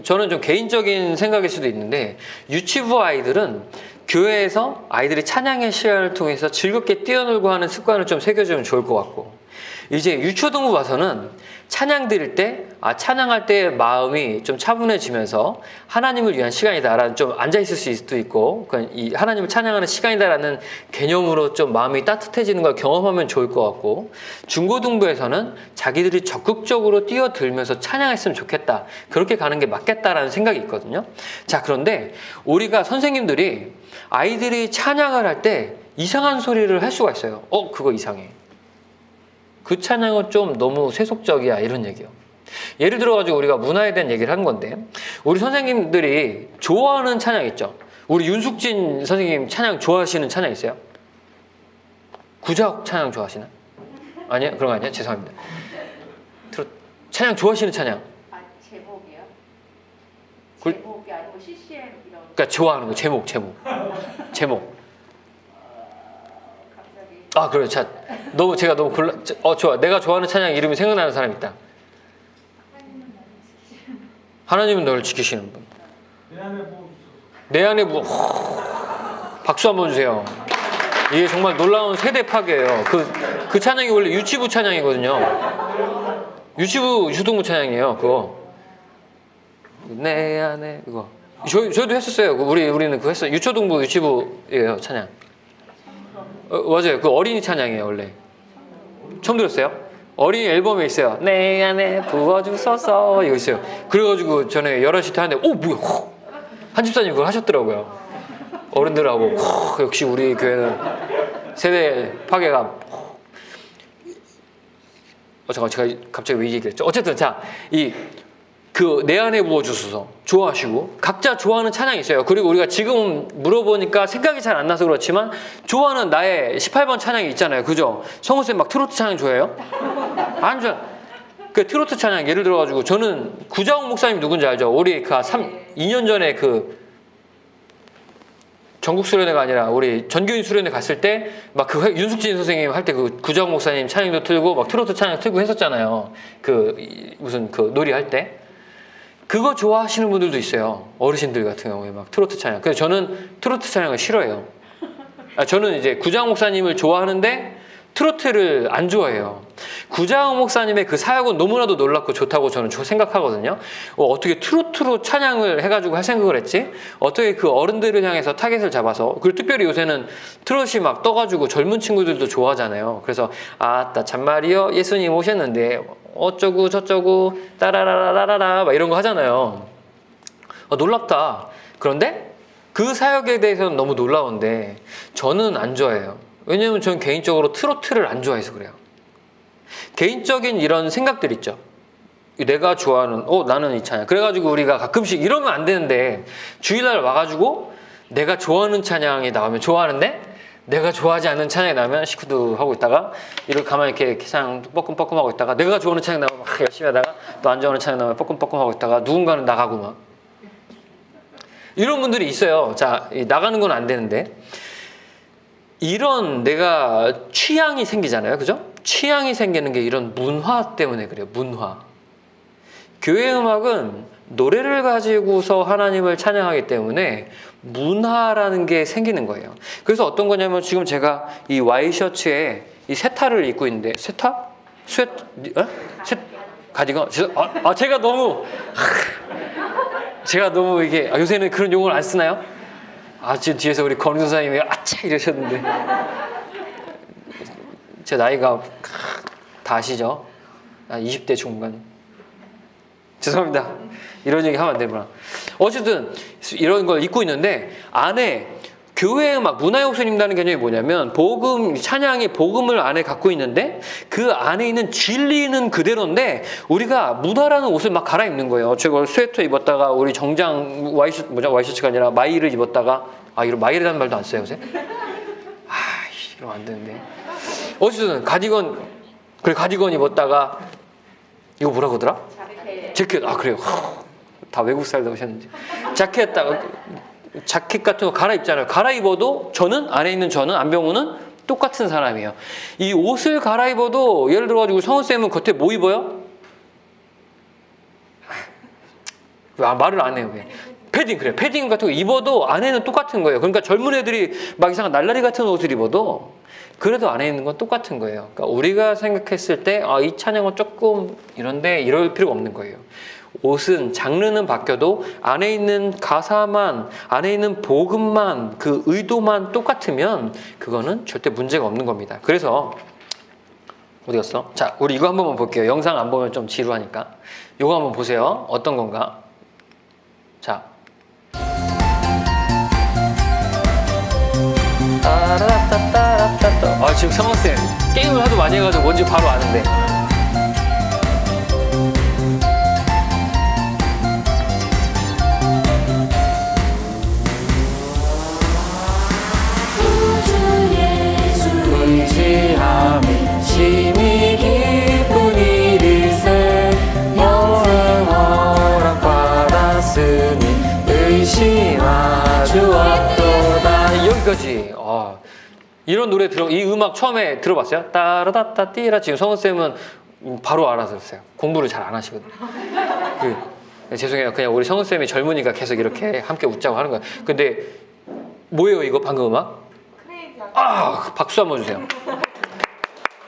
저는 좀 개인적인 생각일 수도 있는데, 유치부 아이들은 교회에서 아이들이 찬양의 시간을 통해서 즐겁게 뛰어놀고 하는 습관을 좀 새겨주면 좋을 것 같고, 이제 유초등부 와서는 찬양 드릴 때, 찬양할 때 마음이 좀 차분해지면서 하나님을 위한 시간이다라는, 좀 앉아있을 수도 있고, 이 하나님을 찬양하는 시간이다라는 개념으로 좀 마음이 따뜻해지는 걸 경험하면 좋을 것 같고, 중고등부에서는 자기들이 적극적으로 뛰어들면서 찬양했으면 좋겠다, 그렇게 가는 게 맞겠다라는 생각이 있거든요. 자, 그런데 우리가 선생님들이 아이들이 찬양을 할 때 이상한 소리를 할 수가 있어요. 그거 이상해. 그 찬양은 좀 너무 세속적이야, 이런 얘기요. 예를 들어가지고 우리가 문화에 대한 얘기를 하는 건데, 우리 선생님들이 좋아하는 찬양 있죠? 우리 윤숙진 선생님 찬양 좋아하시는 찬양 있어요? 구자욱 찬양 좋아하시나? 아니요? 그런 거 아니에요? 죄송합니다. 찬양 좋아하시는 찬양? 제목이요? 그- 제목이 아니고 CCM 이런. 그러니까 좋아하는 거, 제목. 갑자기. 그래요. 자, 제가 너무 좋아. 내가 좋아하는 찬양 이름이 생각나는 사람 있다. 하나님은 너를 지키시는 분. 내 안에 박수 한번 주세요. 이게 정말 놀라운 세대 파괴예요. 그 찬양이 원래 유치부 찬양이거든요. 유초등부 찬양이에요. 그거. 내 안에 그거. 저희도 했었어요. 우리는 그거 했어요. 유초등부 유치부예요, 찬양. 맞아요. 그 어린이 찬양이에요, 원래. 처음 들었어요? 어린이 앨범에 있어요. 내 안에 부어주소서 이거 있어요. 그래가지고 전에 11시 때 하는데 뭐야, 한 집사님 그걸 하셨더라고요. 어른들하고 역시 우리 교회는 세대 파괴가. 잠깐, 제가 갑자기 왜 얘기했죠? 어쨌든 자, 내 안에 부어주소서 좋아하시고, 각자 좋아하는 찬양이 있어요. 그리고 우리가 지금 물어보니까 생각이 잘 안 나서 그렇지만 좋아하는 나의 18번 찬양이 있잖아요. 그죠? 성우쌤 막 트로트 찬양 좋아해요? 안 좋아. 그 트로트 찬양 예를 들어가지고, 저는 구자욱 목사님 누군지 알죠? 우리 2년 전에 전국 수련회가 아니라 우리 전교인 수련회 갔을 때 막 윤숙진 선생님 할 때 구자욱 목사님 찬양도 틀고 막 트로트 찬양 틀고 했었잖아요. 무슨 놀이 할 때. 그거 좋아하시는 분들도 있어요. 어르신들 같은 경우에 막 트로트 찬양. 그래서 저는 트로트 찬양을 싫어해요. 저는 이제 구자욱 목사님을 좋아하는데 트로트를 안 좋아해요. 구자욱 목사님의 그 사역은 너무나도 놀랍고 좋다고 저는 생각하거든요. 어떻게 트로트로 찬양을 해가지고 할 생각을 했지? 어떻게 그 어른들을 향해서 타겟을 잡아서, 그리고 특별히 요새는 트롯이 막 떠가지고 젊은 친구들도 좋아하잖아요. 그래서 참말이요, 예수님 오셨는데 어쩌고 저쩌고 따라라라라라 막 이런 거 하잖아요. 놀랍다. 그런데 그 사역에 대해서는 너무 놀라운데 저는 안 좋아해요. 왜냐면 저는 개인적으로 트로트를 안 좋아해서 그래요. 개인적인 이런 생각들 있죠. 내가 좋아하는 나는 이 찬양. 그래가지고 우리가 가끔씩 이러면 안 되는데, 주일날 와가지고 내가 좋아하는 찬양이 나오면 좋아하는데, 내가 좋아하지 않는 찬양이 나오면 시크도 하고 있다가 이렇게 가만히 이렇게 그냥 뻐끔뻐끔 하고 있다가, 내가 좋아하는 찬양이 나오면 막 열심히 하다가 또 안 좋아하는 찬양이 나오면 뻐끔뻐끔 하고 있다가 누군가는 나가고 막 이런 분들이 있어요. 자, 나가는 건 안 되는데, 이런 내가 취향이 생기잖아요. 그죠? 취향이 생기는 게 이런 문화 때문에 그래요. 문화. 교회 음악은 노래를 가지고서 하나님을 찬양하기 때문에 문화라는 게 생기는 거예요. 그래서 어떤 거냐면, 지금 제가 이 와이셔츠에 이 세타를 입고 있는데, 세타? 가디건? 제가 너무 이게, 요새는 그런 용어를 안 쓰나요? 지금 뒤에서 우리 권희 선생님이 아차 이러셨는데, 제 나이가 다 아시죠? 20대 중반. 죄송합니다. 이런 얘기 하면 안 되구나. 어쨌든 이런 걸 입고 있는데, 안에 교회 음악, 문화의 옷을 입는다는 개념이 뭐냐면, 찬양이 복음을 안에 갖고 있는데 그 안에 있는 진리는 그대로인데 우리가 문화라는 옷을 막 갈아입는 거예요. 제가 스웨터 입었다가 우리 정장 와이셔츠가 아니라 마이를 입었다가, 이런 마이라는 말도 안 써요 요새? 이러면 안 되는데. 어쨌든 가디건 입었다가 이거 뭐라고 하더라? 자켓. 재킷. 아 그래요. 다 외국 살다 오셨는지. 자켓 같은 거 갈아입잖아요. 갈아입어도 저는 안에 있는 저는 안병우는 똑같은 사람이에요. 이 옷을 갈아입어도 예를 들어가지고 성우쌤은 겉에 뭐 입어요? 말을 안 해요. 왜? 패딩 그래. 패딩 같은 거 입어도 안에는 똑같은 거예요. 그러니까 젊은 애들이 막 이상한 날라리 같은 옷을 입어도 그래도 안에 있는 건 똑같은 거예요. 그러니까 우리가 생각했을 때 이 찬양은 조금 이런데 이럴 필요가 없는 거예요. 옷은 장르는 바뀌어도 안에 있는 가사만, 안에 있는 복음만, 그 의도만 똑같으면 그거는 절대 문제가 없는 겁니다. 그래서 어디 갔어? 자, 우리 이거 한 번만 볼게요. 영상 안 보면 좀 지루하니까. 이거 한번 보세요. 어떤 건가? 자. 아, 지금 성원쌤 게임을 하도 많이 해가지고 뭔지 바로 아는데. 의지함이 심히 기쁜 일일세 영생 허락받았으니 의심하 주었도다. 여기까지. 이런 노래 이 음악 처음에 들어봤어요? 따라다따 띠라. 지금 성우쌤은 바로 알아들었어요. 공부를 잘 안 하시거든요. 죄송해요. 그냥 우리 성우쌤이 젊으니까 계속 이렇게 함께 웃자고 하는 거예요. 근데 뭐예요 이거 방금 음악? 박수 한번 주세요.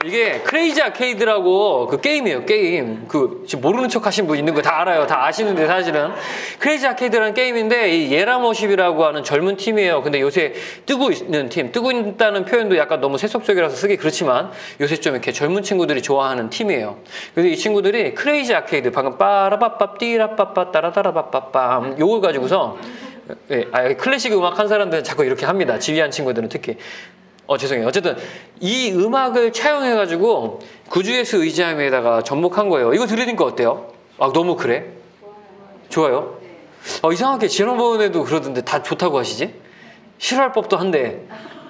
이게 크레이지 아케이드라고 그 게임이에요. 게임. 지금 모르는 척 하신 분 있는 거 다 알아요. 다 아시는데 사실은 크레이지 아케이드라는 게임인데 이 예라머십이라고 하는 젊은 팀이에요. 근데 요새 뜨고 있는 팀, 뜨고 있다는 표현도 약간 너무 세속적이라서 쓰기 그렇지만 요새 좀 이렇게 젊은 친구들이 좋아하는 팀이에요. 그래서 이 친구들이 크레이지 아케이드 방금 빠라바빠 띠라빠빠 따라따라빠빠빰 요걸 가지고서 클래식 음악 한 사람들은 자꾸 이렇게 합니다. 지휘한 친구들은 특히. 죄송해요. 어쨌든 이 음악을 차용해가지고 구주예수 의지함에다가 접목한 거예요. 이거 들으니까 어때요? 너무 그래? 좋아요? 이상하게 지난번에도 그러던데 다 좋다고 하시지? 싫어할 법도 한데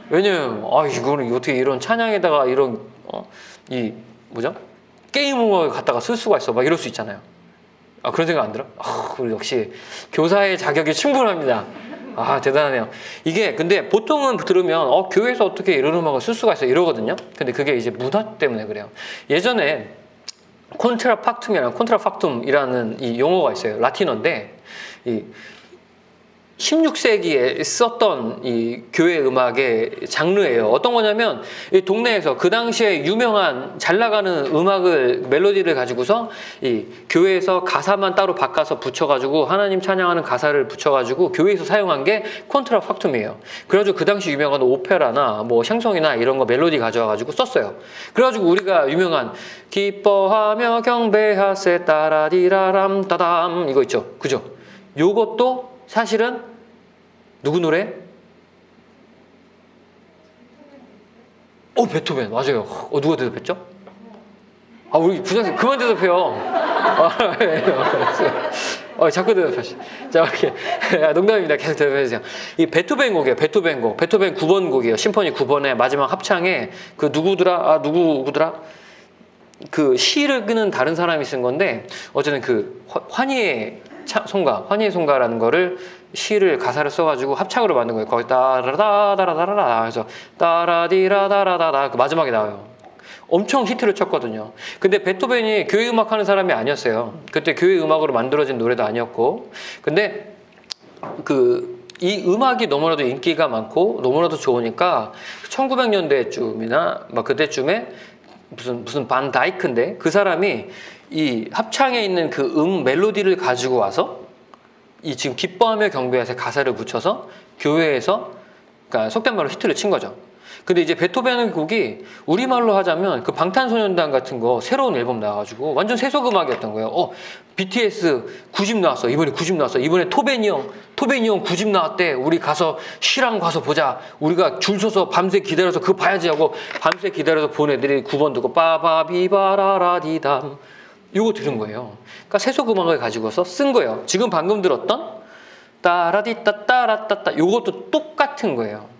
왜냐면 이거는 어떻게 이런 찬양에다가 이런 게임 음악을 갖다가 쓸 수가 있어 막 이럴 수 있잖아요. 그런 생각 안 들어? 우리 역시 교사의 자격이 충분합니다. 대단하네요. 이게 근데 보통은 들으면 교회에서 어떻게 이런 음악을 쓸 수가 있어 이러거든요. 근데 그게 이제 문화 때문에 그래요. 예전에 콘트라팍툼이라는 이 용어가 있어요. 라틴어인데 16세기에 썼던 이 교회 음악의 장르예요. 어떤 거냐면 이 동네에서 그 당시에 유명한 잘 나가는 음악을 멜로디를 가지고서 이 교회에서 가사만 따로 바꿔서 붙여가지고 하나님 찬양하는 가사를 붙여가지고 교회에서 사용한 게 콘트라팍툼이에요. 그래가지고 그 당시 유명한 오페라나 뭐 샹송이나 이런 거 멜로디 가져와가지고 썼어요. 그래가지고 우리가 유명한 기뻐하며 경배하세 따라디라람 따담 이거 있죠, 그죠? 요것도 사실은 누구 노래? 베토벤 맞아요. 누가 대답했죠? 우리 부장님 그만 대답해요. 자꾸 대답하시. 자, 이렇게 농담입니다. 계속 대답해주세요. 이 베토벤 곡이에요. 베토벤 9번 곡이에요. 심포니 9번의 마지막 합창에 그 누구더라? 그 시를 끄는 다른 사람이 쓴 건데 어쨌든 그 환희의 송가라는 거를 시를 가사를 써가지고 합창으로 만든 거예요. 거기 따라다라다라라 해서 따라디라다라다라 그 마지막에 나와요. 엄청 히트를 쳤거든요. 근데 베토벤이 교회 음악 하는 사람이 아니었어요. 그때 교회 음악으로 만들어진 노래도 아니었고. 근데 이 음악이 너무나도 인기가 많고 너무나도 좋으니까 1900년대쯤이나 막 그때쯤에 무슨 반 다이크인데 그 사람이 이 합창에 있는 그 멜로디를 가지고 와서 이 지금 기뻐하며 경배하세 가사를 붙여서 교회에서 그러니까 속된 말로 히트를 친 거죠. 근데 이제 베토벤의 곡이 우리말로 하자면 그 방탄소년단 같은 거 새로운 앨범 나와가지고 완전 세속 음악이었던 거예요. BTS 9집 나왔어. 이번에 9집 나왔어. 이번에 토베니 형 9집 나왔대. 우리 가서 시랑 가서 보자. 우리가 줄 서서 밤새 기다려서 그거 봐야지 하고 밤새 기다려서 본 애들이 9번 듣고 빠바비바라라디담 이거 들은 거예요. 그러니까 세속 음악을 가지고서 쓴 거예요. 지금 방금 들었던 따라디따 따라따따 이것도 똑같은 거예요.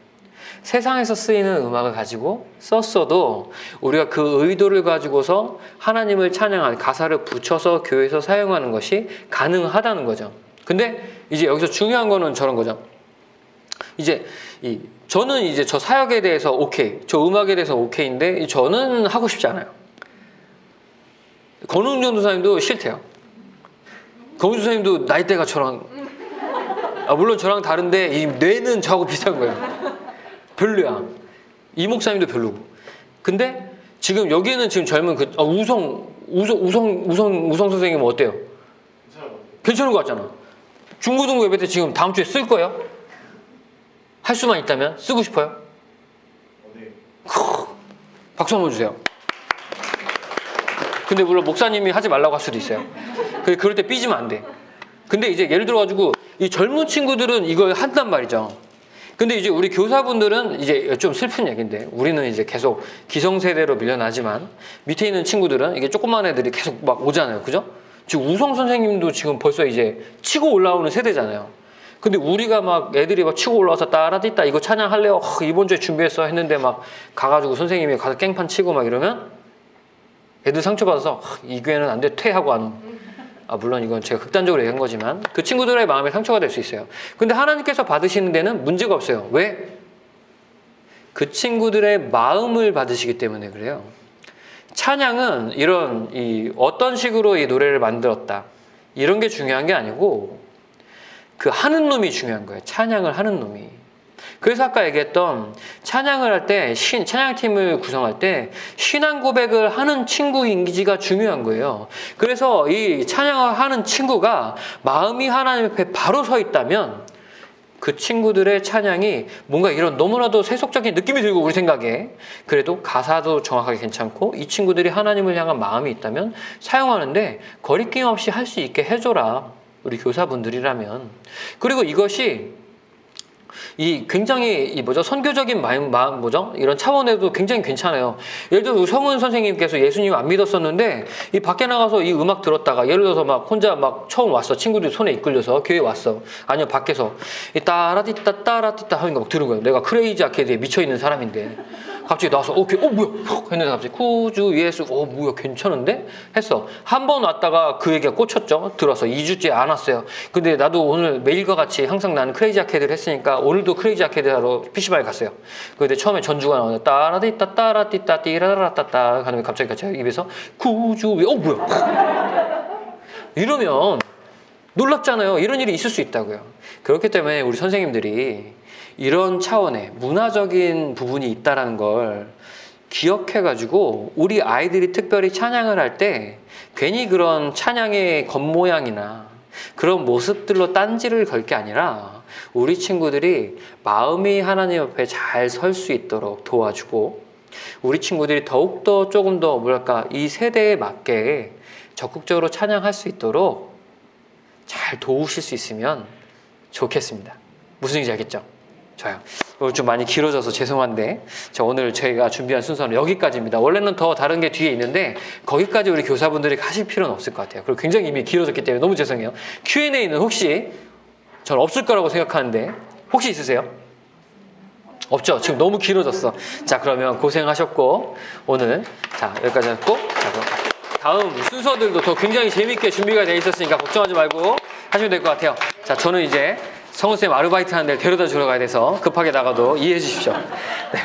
세상에서 쓰이는 음악을 가지고 썼어도 우리가 그 의도를 가지고서 하나님을 찬양하는 가사를 붙여서 교회에서 사용하는 것이 가능하다는 거죠. 근데 이제 여기서 중요한 거는 저런 거죠. 이제 저는 이제 저 사역에 대해서 오케이, 저 음악에 대해서 오케이인데 저는 하고 싶지 않아요. 권웅 전도사님도 싫대요. 권웅 전도사님도 나이대가 저랑 물론 저랑 다른데 이 뇌는 저하고 비슷한 거예요. 별로야. 이 목사님도 별로고. 근데 지금 여기에는 지금 젊은 그 우성 선생님은 어때요? 괜찮은 것 같잖아. 중고등부 예배 때 지금 다음 주에 쓸 거예요? 할 수만 있다면 쓰고 싶어요? 네. 박수 한번 주세요. 근데 물론 목사님이 하지 말라고 할 수도 있어요. 그럴 때 삐지면 안 돼. 근데 이제 예를 들어가지고 이 젊은 친구들은 이걸 한단 말이죠. 근데 이제 우리 교사분들은 이제 좀 슬픈 얘기인데 우리는 이제 계속 기성세대로 밀려나지만 밑에 있는 친구들은 이게 조그만 애들이 계속 막 오잖아요. 그죠? 지금 우성 선생님도 지금 벌써 이제 치고 올라오는 세대잖아요. 근데 우리가 막 애들이 막 치고 올라와서 따라디따 이거 찬양할래요? 이번 주에 준비했어 했는데 막 가가지고 선생님이 가서 깽판 치고 막 이러면 애들 상처받아서 이 교회는 안 돼 퇴하고 안 오. 물론 이건 제가 극단적으로 얘기한 거지만 그 친구들의 마음에 상처가 될 수 있어요. 근데 하나님께서 받으시는 데는 문제가 없어요. 왜? 그 친구들의 마음을 받으시기 때문에 그래요. 찬양은 이런 어떤 식으로 이 노래를 만들었다 이런 게 중요한 게 아니고 그 하는 놈이 중요한 거예요. 찬양을 하는 놈이. 그래서 아까 얘기했던 찬양을 할 때 찬양팀을 구성할 때 신앙 고백을 하는 친구 인기지가 중요한 거예요. 그래서 이 찬양을 하는 친구가 마음이 하나님 앞에 바로 서 있다면 그 친구들의 찬양이 뭔가 이런 너무나도 세속적인 느낌이 들고 우리 생각에 그래도 가사도 정확하게 괜찮고 이 친구들이 하나님을 향한 마음이 있다면 사용하는데 거리낌 없이 할 수 있게 해줘라. 우리 교사분들이라면. 그리고 이것이 굉장히 선교적인 마음 이런 차원에도 굉장히 괜찮아요. 예를 들어 성은 선생님께서 예수님 안 믿었었는데 이 밖에 나가서 이 음악 들었다가 예를 들어서 막 혼자 막 처음 왔어. 친구들 손에 이끌려서 교회 왔어. 아니요 밖에서 따라디따 따라디따 하는 거 막 들은 거예요. 내가 크레이지 아케이드에 미쳐 있는 사람인데 갑자기 나와서 뭐야 했는데 갑자기 구주 예수 뭐야 괜찮은데 했어. 한 번 왔다가 그 얘기가 꽂혔죠. 들어서 2주째 안 왔어요. 근데 나도 오늘 매일과 같이 항상 나는 크레이지 아케이드를 했으니까 오늘도 크레이지 아케이드 하러 PC방에 갔어요. 근데 처음에 전주가 나오는데 따라디따 따라디따 띠라라따따 하는 갑자기 입에서 구주 뭐야 이러면 놀랍잖아요. 이런 일이 있을 수 있다고요. 그렇기 때문에 우리 선생님들이 이런 차원의 문화적인 부분이 있다는 걸 기억해가지고 우리 아이들이 특별히 찬양을 할 때 괜히 그런 찬양의 겉모양이나 그런 모습들로 딴지를 걸 게 아니라 우리 친구들이 마음이 하나님 앞에 잘 설 수 있도록 도와주고 우리 친구들이 더욱더 조금 더 이 세대에 맞게 적극적으로 찬양할 수 있도록 잘 도우실 수 있으면 좋겠습니다. 무슨 얘기인지 알겠죠? 좋아요. 오늘 좀 많이 길어져서 죄송한데 오늘 저희가 준비한 순서는 여기까지입니다. 원래는 더 다른 게 뒤에 있는데 거기까지 우리 교사분들이 가실 필요는 없을 것 같아요. 그리고 굉장히 이미 길어졌기 때문에 너무 죄송해요. Q&A는 혹시 전 없을 거라고 생각하는데 혹시 있으세요? 없죠? 지금 너무 길어졌어. 자 그러면 고생하셨고 오늘 여기까지 했고 그럼 다음 순서들도 더 굉장히 재밌게 준비가 되어 있었으니까 걱정하지 말고 하시면 될 것 같아요. 자 저는 이제 성우쌤 아르바이트 하는 데 데려다 주러 가야 돼서 급하게 나가도 이해해 주십시오. 네.